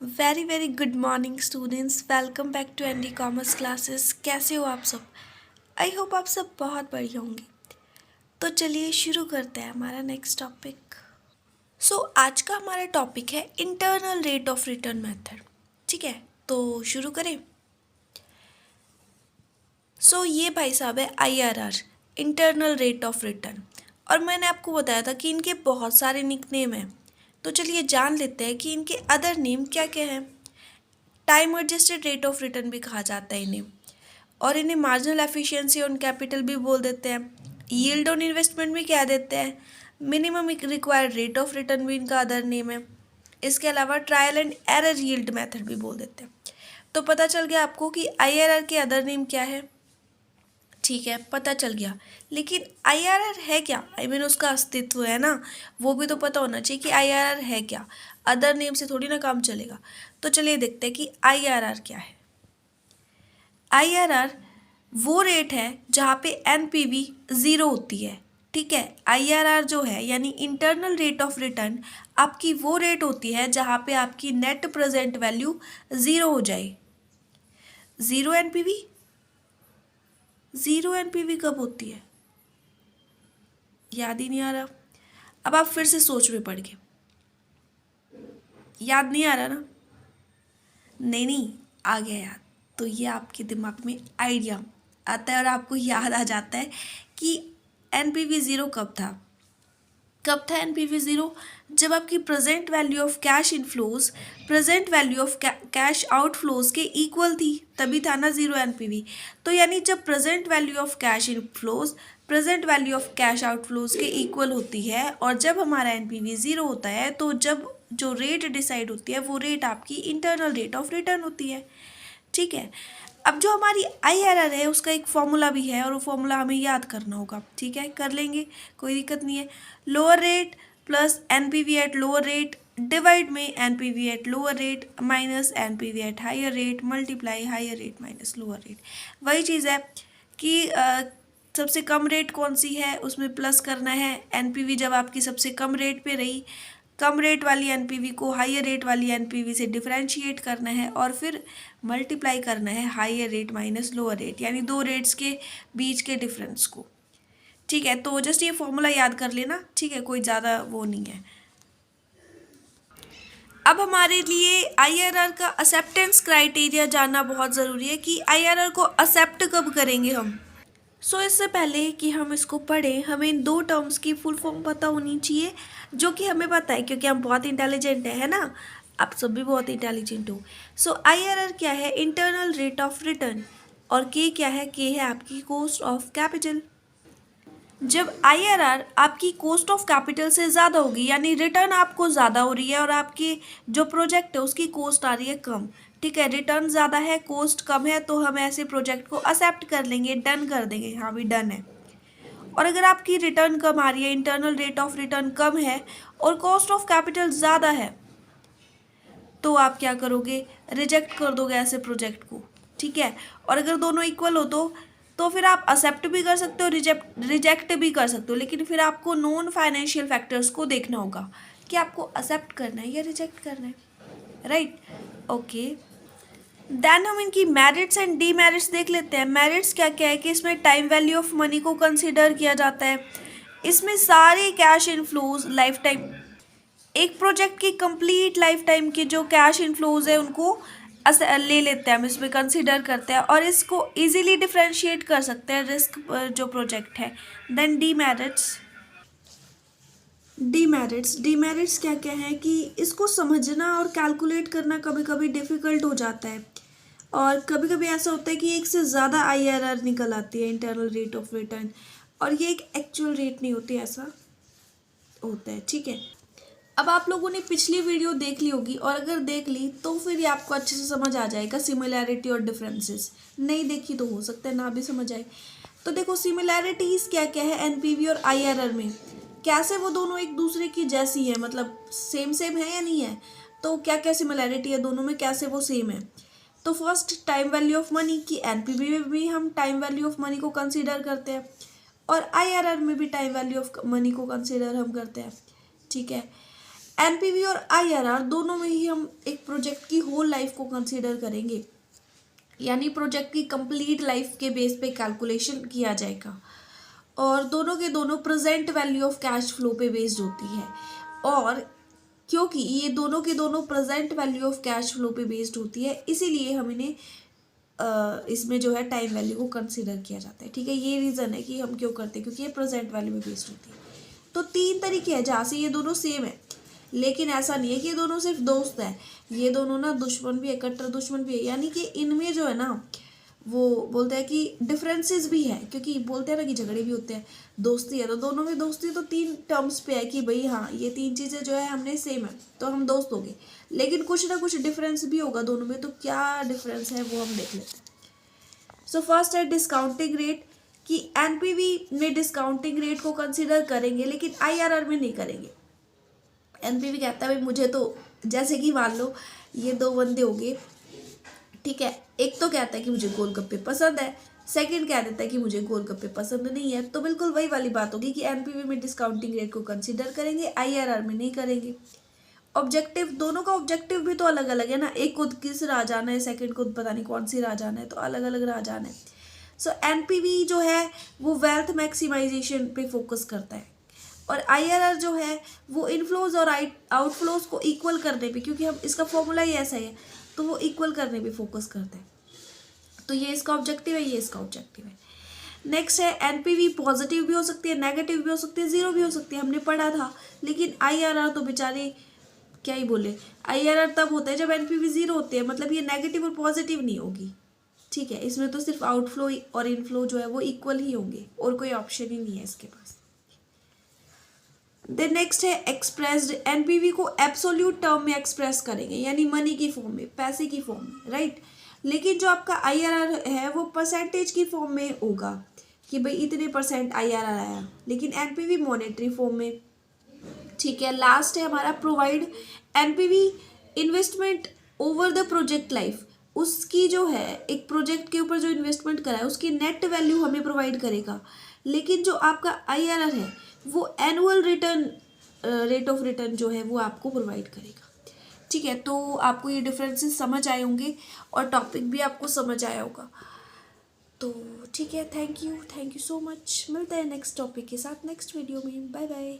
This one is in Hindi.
Very very good morning students. Welcome back to ND commerce classes. कैसे हो आप सब? आई होप आप सब बहुत बढ़िया होंगे। तो चलिए शुरू करते हैं हमारा नेक्स्ट टॉपिक। आज का हमारा टॉपिक है internal rate of return method. ठीक है, तो शुरू करें। ये भाई साहब है IRR, internal rate of return. और मैंने आपको बताया था कि इनके बहुत सारे निकनेम हैं। तो चलिए जान लेते हैं कि इनके अदर नेम क्या क्या हैं। Time adjusted rate of return भी कहा जाता है इन्हें, और इन्हें मार्जिनल एफिशिएंसी ऑन कैपिटल भी बोल देते हैं। यील्ड ऑन इन्वेस्टमेंट भी कह देते हैं। Minimum required rate of return भी इनका अदर नेम है। इसके अलावा trial and error yield method भी बोल देते हैं। तो पता चल गया आपको कि आईआरआर के अदर नेम क्या है। ठीक है, पता चल गया। लेकिन आईआरआर है क्या? उसका अस्तित्व है ना, वो भी तो पता होना चाहिए कि आईआरआर है क्या। अदर नेम से थोड़ी ना काम चलेगा। तो चलिए देखते हैं कि आईआरआर क्या है। आईआरआर वो रेट है जहाँ पे एनपीवी ज़ीरो होती है। ठीक है, आईआरआर जो है यानी इंटरनल रेट ऑफ रिटर्न आपकी वो रेट होती है जहाँ पे आपकी नेट प्रेजेंट वैल्यू ज़ीरो हो जाए। ज़ीरो एनपीवी, ज़ीरो एनपीवी कब होती है? याद ही नहीं आ रहा। अब आप फिर से सोच में पड़ गए। याद नहीं आ रहा ना? नहीं नहीं, आ गया याद। तो ये आपके दिमाग में आइडिया आता है और आपको याद आ जाता है कि एनपीवी ज़ीरो कब था। कब था एनपीवी ज़ीरो? जब आपकी present value of cash inflows present value of cash outflows के इक्वल थी, तभी था ना ज़ीरो एनपीवी। तो यानी जब present value of cash inflows present value of cash outflows के इक्वल होती है और जब हमारा एनपीवी ज़ीरो होता है, तो जब जो रेट डिसाइड होती है वो रेट आपकी इंटरनल रेट ऑफ रिटर्न होती है। ठीक है, अब जो हमारी आईआरआर है उसका एक फॉर्मूला भी है और वो फॉर्मूला हमें याद करना होगा। ठीक है, कर लेंगे, कोई दिक्कत नहीं है। Lower rate plus NPV at lower rate divide में NPV at lower rate minus NPV at higher rate multiply higher rate minus lower rate. वही चीज़ है कि सबसे कम रेट कौन सी है उसमें प्लस करना है। एनपीवी जब आपकी सबसे कम रेट पे रही, कम रेट वाली एनपीवी को हायर रेट वाली एनपीवी से डिफरेंशिएट करना है और फिर मल्टीप्लाई करना है higher rate minus lower rate, यानी दो रेट्स के बीच के डिफरेंस को। ठीक है, तो जस्ट ये फॉर्मूला याद कर लेना। ठीक है, कोई ज़्यादा वो नहीं है। अब हमारे लिए आईआरआर का एक्सेप्टेंस क्राइटेरिया जानना बहुत ज़रूरी है कि आईआरआर को एक्सेप्ट कब करेंगे हम। इससे पहले कि हम इसको पढ़ें, हमें इन दो टर्म्स की फुल फॉर्म पता होनी चाहिए, जो कि हमें पता है क्योंकि हम बहुत इंटेलिजेंट है ना। आप सब भी बहुत इंटेलिजेंट हो। आईआरआर क्या है? Internal rate of return. और के क्या है? के है आपकी कॉस्ट ऑफ कैपिटल। जब आईआरआर आपकी कॉस्ट ऑफ कैपिटल से ज़्यादा होगी, यानी रिटर्न आपको ज़्यादा हो रही है और आपकी जो प्रोजेक्ट है उसकी कॉस्ट आ रही है कम। ठीक है, रिटर्न ज़्यादा है कॉस्ट कम है, तो हम ऐसे प्रोजेक्ट को एक्सेप्ट कर लेंगे, डन कर देंगे, हाँ भी डन है। और अगर आपकी रिटर्न कम आ रही है, इंटरनल रेट ऑफ रिटर्न कम है और कॉस्ट ऑफ कैपिटल ज़्यादा है, तो आप क्या करोगे? रिजेक्ट कर दोगे ऐसे प्रोजेक्ट को। ठीक है, और अगर दोनों इक्वल हो तो फिर आप एक्सेप्ट भी कर सकते हो, रिजेक्ट भी कर सकते हो, लेकिन फिर आपको नॉन फाइनेंशियल फैक्टर्स को देखना होगा कि आपको एक्सेप्ट करना है या रिजेक्ट करना है। Right, okay. देन हम इनकी मेरिट्स एंड डीमेरिट्स देख लेते हैं। मेरिट्स क्या क्या है कि इसमें टाइम वैल्यू ऑफ मनी को कंसिडर किया जाता है। इसमें सारे कैश इनफ्लोज लाइफ टाइम, एक प्रोजेक्ट की कंप्लीट लाइफ टाइम के जो कैश इनफ्लोज है उनको ले लेते हैं, हम इसमें कंसिडर करते हैं और इसको इजीली डिफरेंशिएट कर सकते हैं रिस्क जो प्रोजेक्ट है। देन डीमेरिट्स, डीमेरिट्स क्या क्या है कि इसको समझना और कैलकुलेट करना कभी कभी डिफ़िकल्ट हो जाता है और कभी कभी ऐसा होता है कि एक से ज़्यादा आईआरआर निकल आती है, इंटरनल रेट ऑफ रिटर्न, और ये एक एक्चुअल रेट नहीं होती, ऐसा होता है। ठीक है, अब आप लोगों ने पिछली वीडियो देख ली होगी और अगर देख ली तो फिर ये आपको अच्छे से समझ आ जाएगा सिमिलैरिटी और डिफरेंसेस। नहीं देखी तो हो सकता है ना भी समझ आए। तो देखो सिमिलैरिटीज़ क्या क्या है एनपीवी और आईआरआर में, कैसे वो दोनों एक दूसरे की जैसी है, मतलब सेम सेम है या नहीं है। तो क्या क्या सिमिलैरिटी है दोनों में, कैसे वो सेम है। तो first time value of money की एनपीवी में भी हम टाइम वैल्यू ऑफ मनी को कंसिडर करते हैं और आईआरआर में भी टाइम वैल्यू ऑफ मनी को कंसिडर हम करते हैं। ठीक है, एनपीवी और आईआरआर दोनों में ही हम एक प्रोजेक्ट की होल लाइफ को कंसीडर करेंगे, यानी प्रोजेक्ट की कंप्लीट लाइफ के बेस पे कैलकुलेशन किया जाएगा, और दोनों के दोनों present value of cash flow पे बेस्ड होती है। और क्योंकि ये दोनों के दोनों present value of cash flow पे बेस्ड होती है, इसीलिए हम इन्हें इसमें जो है टाइम वैल्यू को कंसीडर किया जाता है। ठीक है, ये रीज़न है कि हम क्यों करते हैं, क्योंकि ये प्रेजेंट वैल्यू में बेस्ड होती है। तो 3 तरीके हैं जहाँ से ये दोनों सेम है, लेकिन ऐसा नहीं है कि ये दोनों सिर्फ दोस्त हैं, ये दोनों ना दुश्मन भी है, कट्टर दुश्मन भी है। यानी कि इनमें जो है ना, वो बोलते हैं कि डिफरेंसेस भी है, क्योंकि बोलते हैं ना कि झगड़े भी होते हैं, दोस्ती है तो दोनों में दोस्ती तो 3 टर्म्स पे है कि भाई हाँ ये 3 चीज़ें जो है हमने सेम है तो हम दोस्त हो गए, लेकिन कुछ ना कुछ डिफरेंस भी होगा दोनों में। तो क्या डिफरेंस है वो हम देख लेते हैं। सो फर्स्ट है डिस्काउंटिंग रेट, कि एनपीवी में डिस्काउंटिंग रेट को कंसिडर करेंगे लेकिन आईआरआर में नहीं करेंगे। एनपीवी कहता है भाई मुझे तो, जैसे कि मान लो ये 2 बंदे हो गए, ठीक है, एक तो कहता है कि मुझे गोलगप्पे पसंद है, सेकंड कह देता है कि मुझे गोलगप्पे पसंद नहीं है, तो बिल्कुल वही वाली बात होगी कि एनपीवी में डिस्काउंटिंग रेट को कंसीडर करेंगे, आईआरआर में नहीं करेंगे। ऑब्जेक्टिव, दोनों का ऑब्जेक्टिव भी तो अलग अलग है ना, एक को किस राह जाना है, सेकंड को पता नहीं कौन सी राह जाना है, तो अलग अलग राह जाना है। सो एनपीवी जो है वो वेल्थ मैक्सिमाइजेशन पे फोकस करता है, और आईआरआर जो है वो इनफ्लोज और आउटफ्लोज को इक्वल करने पे, क्योंकि हम इसका फॉर्मूला ही ऐसा ही है, तो वो इक्वल करने पे फोकस करता है। तो ये इसका ऑब्जेक्टिव है, ये इसका ऑब्जेक्टिव है। नेक्स्ट है एनपीवी पॉजिटिव भी हो सकती है, नेगेटिव भी हो सकती है, जीरो भी हो सकती है, हमने पढ़ा था। लेकिन आईआरआर तो बेचारे क्या ही बोले, आईआरआर तब होता है जब एनपीवी जीरो होते हैं, मतलब ये नेगेटिव और पॉजिटिव नहीं होगी। ठीक है, इसमें तो सिर्फ आउटफ्लो और इनफ्लो जो है वो इक्वल ही होंगे, और कोई ऑप्शन ही नहीं है इसके पास। देन नेक्स्ट है एक्सप्रेस्ड, एनपीवी को एब्सोल्यूट टर्म में एक्सप्रेस करेंगे, यानी मनी की फॉर्म में, पैसे की फॉर्म में, राइट। लेकिन जो आपका आईआरआर है वो परसेंटेज की फॉर्म में होगा कि भाई इतने % आईआरआर आया, लेकिन एनपीवी मॉनेटरी फॉर्म में। ठीक है, लास्ट है हमारा provide, NPV investment over the project life, उसकी जो है एक प्रोजेक्ट के ऊपर जो इन्वेस्टमेंट करा है उसकी नेट वैल्यू हमें प्रोवाइड करेगा। लेकिन जो आपका आईआरआर है वो annual return, rate of return जो है वो आपको प्रोवाइड करेगा। ठीक है, तो आपको ये डिफरेंसेस समझ आए होंगे और टॉपिक भी आपको समझ आया होगा। तो ठीक है, थैंक यू सो मच। मिलते हैं नेक्स्ट टॉपिक के साथ नेक्स्ट वीडियो में। Bye bye.